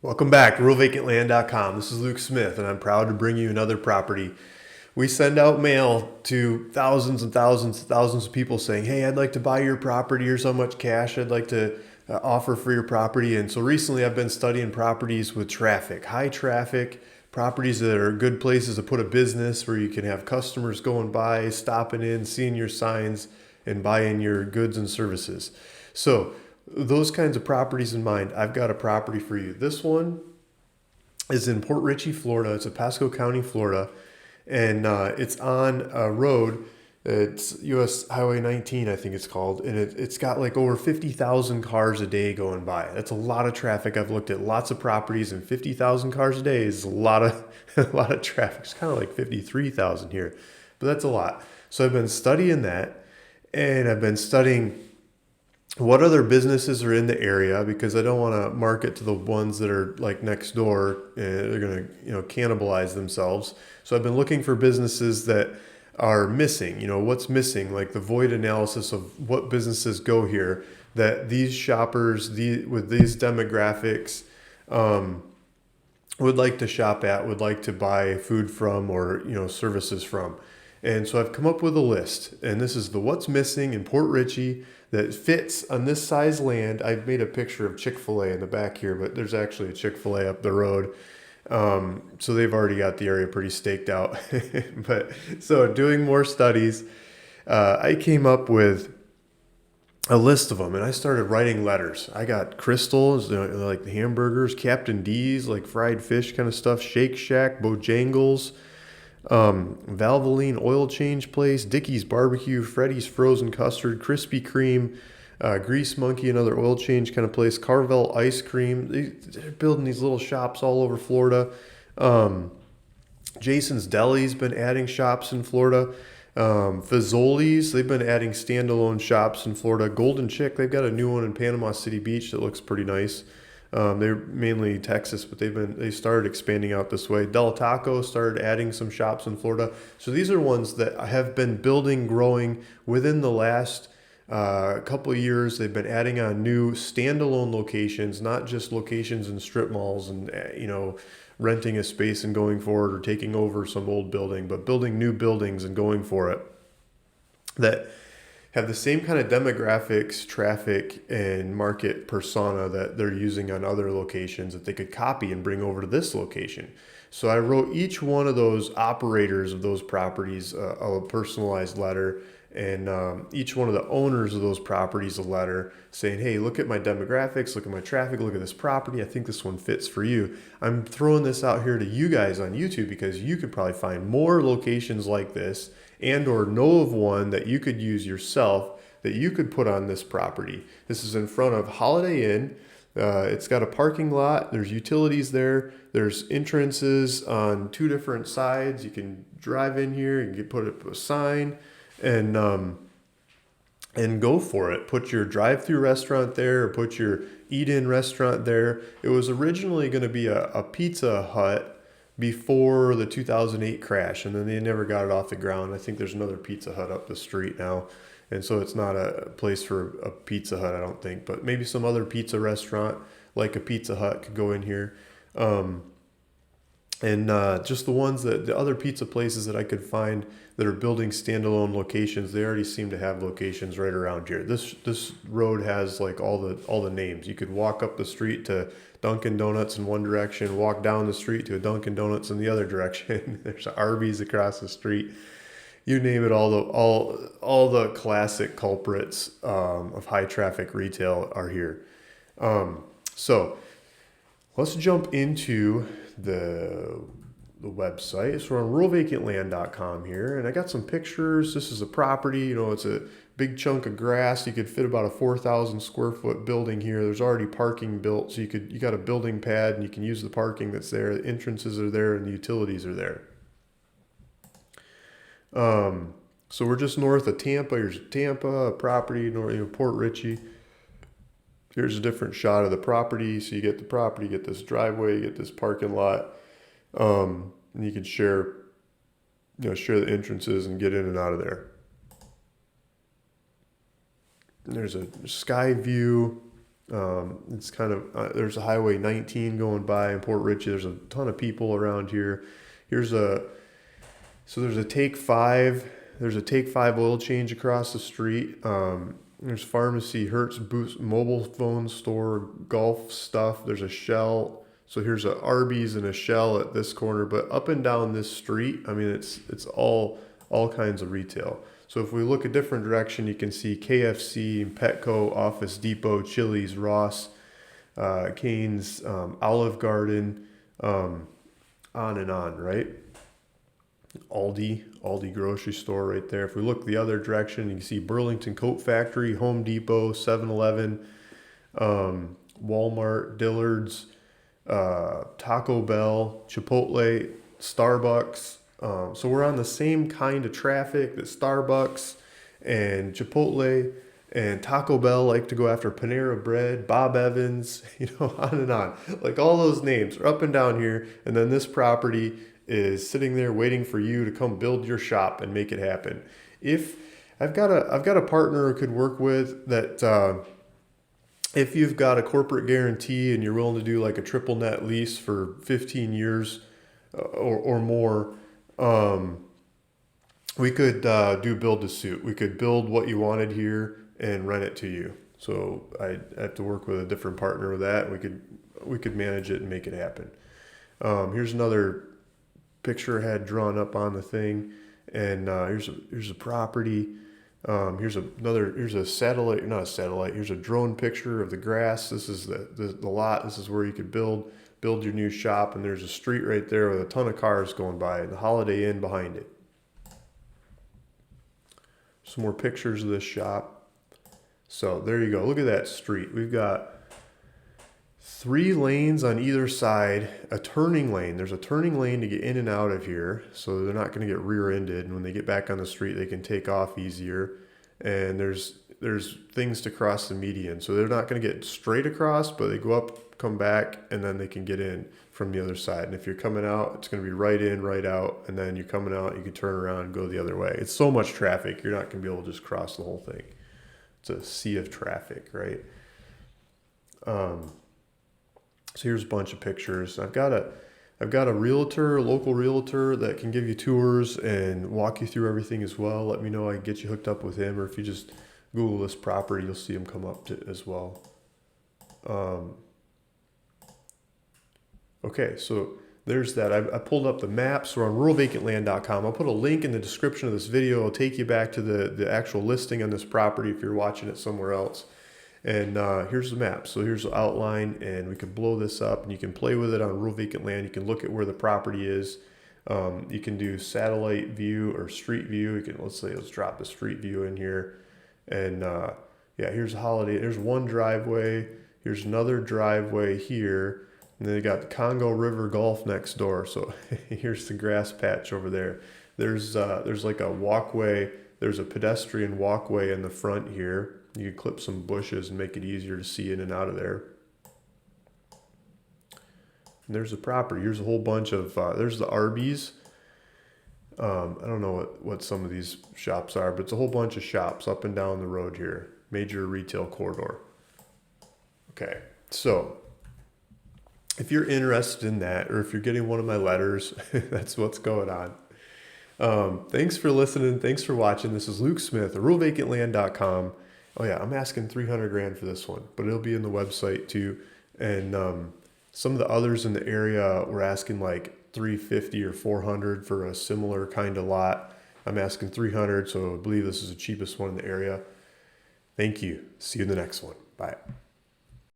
Welcome back to RealVacantLand.com. This is Luke Smith, and I'm proud to bring you another property. We send out mail to thousands and thousands and thousands of people saying, hey, I'd like to buy your property. Here's how much cash I'd like to offer for your property. And so recently I've been studying properties with traffic, high traffic, properties that are good places to put a business where you can have customers going by, stopping in, seeing your signs, and buying your goods and services. So those kinds of properties in mind, I've got a property for you. This one is in Port Richey, Florida. It's in Pasco County, Florida, and it's on a road. It's US Highway 19, I think it's called, and it's got like over 50,000 cars a day going by. That's a lot of traffic. I've looked at lots of properties, and 50,000 cars a day is a lot of a lot of traffic. It's kind of like 53,000 here, but that's a lot. So I've been studying that, and I've been studying what other businesses are in the area because I don't want to market to the ones that are like next door and they're going to, cannibalize themselves. So I've been looking for businesses that are missing, what's missing, like the void analysis of what businesses go here that these shoppers with these demographics would like to shop at, would like to buy food from or, services from. And so I've come up with a list, and this is the what's missing in Port Richey that fits on this size land. I've made a picture of Chick-fil-A in the back here, but there's actually a Chick-fil-A up the road. So they've already got the area pretty staked out. But so doing more studies, I came up with a list of them, and I started writing letters. I got Crystals, like the hamburgers, Captain D's, like fried fish kind of stuff, Shake Shack, Bojangles, Valvoline Oil Change Place, Dickey's Barbecue, Freddy's Frozen Custard, Krispy Kreme, Grease Monkey, another oil change kind of place, Carvel Ice Cream. They're building these little shops all over Florida. Jason's Deli's been adding shops in Florida. Fazoli's, they've been adding standalone shops in Florida. Golden Chick, they've got a new one in Panama City Beach that looks pretty nice. They're mainly Texas, but they started expanding out this way. Del Taco started adding some shops in Florida. So these are ones that have been building, growing within the last couple of years. They've been adding on new standalone locations, not just locations in strip malls and renting a space and going for it or taking over some old building, but building new buildings and going for it that have the same kind of demographics, traffic, and market persona that they're using on other locations that they could copy and bring over to this location. So I wrote each one of those operators of those properties a personalized letter, and each one of the owners of those properties a letter saying, hey, look at my demographics, look at my traffic, look at this property. I think this one fits for you. I'm throwing this out here to you guys on YouTube because you could probably find more locations like this and or know of one that you could use yourself that you could put on this property. This is in front of Holiday Inn. It's got a parking lot. There's utilities there. There's entrances on two different sides. You can drive in here. You can put up a sign and go for it. Put your drive-through restaurant there or put your eat-in restaurant there. It was originally going to be a Pizza Hut before the 2008 crash, and then they never got it off the ground. I think there's another Pizza Hut up the street now, and so it's not a place for a Pizza Hut, I don't think, but maybe some other pizza restaurant like a Pizza Hut could go in here. And just the other pizza places that I could find that are building standalone locations, they already seem to have locations right around here. This road has like all the names. You could walk up the street to Dunkin' Donuts in one direction, walk down the street to a Dunkin' Donuts in the other direction. There's Arby's across the street. You name it, all the classic culprits of high traffic retail are here. So let's jump into the website. So we're on RealVacantLand.com here, and I got some pictures. This is a property. It's a big chunk of grass. You could fit about a 4,000 square foot building here. There's already parking built, so you got a building pad, and you can use the parking that's there. The entrances are there, and the utilities are there. So we're just north of Tampa. Here's Tampa, a property, Port Richey. Here's a different shot of the property. So you get the property, you get this driveway, you get this parking lot, and you can share the entrances and get in and out of there. And there's a sky view It's kind of there's a Highway 19 going by in Port Richey. There's a ton of people around here. Here's a there's a Take Five. There's a Take Five oil change across the street. There's pharmacy, Hertz, Boost, mobile phone store, golf stuff. There's a Shell. So here's a Arby's and a Shell at this corner. But up and down this street, I mean, it's all kinds of retail. So if we look a different direction, you can see KFC, Petco, Office Depot, Chili's, Ross, Cane's, Olive Garden, on and on, right? Aldi grocery store right there. If we look the other direction, you can see Burlington Coat Factory, Home Depot, 7-Eleven, Walmart, Dillard's, Taco Bell, Chipotle, Starbucks. So we're on the same kind of traffic that Starbucks and Chipotle and Taco Bell like to go after. Panera Bread, Bob Evans, on and on. Like all those names are up and down here. And then this property is sitting there waiting for you to come build your shop and make it happen. If I've got a partner who could work with that, if you've got a corporate guarantee and you're willing to do like a triple net lease for 15 years or more, we could do build to suit. We could build what you wanted here and rent it to you. So I have to work with a different partner with that. We could manage it and make it happen. Here's another picture I had drawn up on the thing, and here's a property. Here's a satellite, not a satellite. Here's a drone picture of the grass. This is the lot. This is where you could build your new shop, and there's a street right there with a ton of cars going by, and the Holiday Inn behind it. Some more pictures of this shop. So there you go. Look at that street. We've got 3 lanes on either side, a turning lane. There's a turning lane to get in and out of here, so they're not going to get rear-ended. And when they get back on the street, they can take off easier. And there's things to cross the median, so they're not going to get straight across, but they go up, come back, and then they can get in from the other side. And if you're coming out, it's going to be right in, right out, and then you're coming out, you can turn around and go the other way. It's so much traffic, you're not going to be able to just cross the whole thing. It's a sea of traffic, right? So here's a bunch of pictures. I've got a local realtor that can give you tours and walk you through everything as well. Let me know. I can get you hooked up with him, or if you just Google this property, you'll see him come up as well. Okay, so there's that. I pulled up the maps. We're on ruralvacantland.com. I'll put a link in the description of this video. It'll take you back to the actual listing on this property if you're watching it somewhere else. And here's the map. So here's the outline, and we can blow this up, and you can play with it on Rural Vacant Land. You can look at where the property is. You can do satellite view or street view. Let's drop the street view in here. And here's Holiday. There's one driveway. Here's another driveway here. And then they got the Congo River Golf next door. So here's the grass patch over there. There's like a walkway. There's a pedestrian walkway in the front here. You can clip some bushes and make it easier to see in and out of there. And there's the property. Here's a whole bunch of, there's the Arby's. I don't know what some of these shops are, but it's a whole bunch of shops up and down the road here. Major retail corridor. Okay, so if you're interested in that, or if you're getting one of my letters, that's what's going on. Thanks for listening. Thanks for watching. This is Luke Smith of ruralvacantland.com. Oh yeah, I'm asking $300,000 for this one, but it'll be in the website too. And some of the others in the area were asking like $350 or $400 for a similar kind of lot. I'm asking $300, so I believe this is the cheapest one in the area. Thank you. See you in the next one. Bye.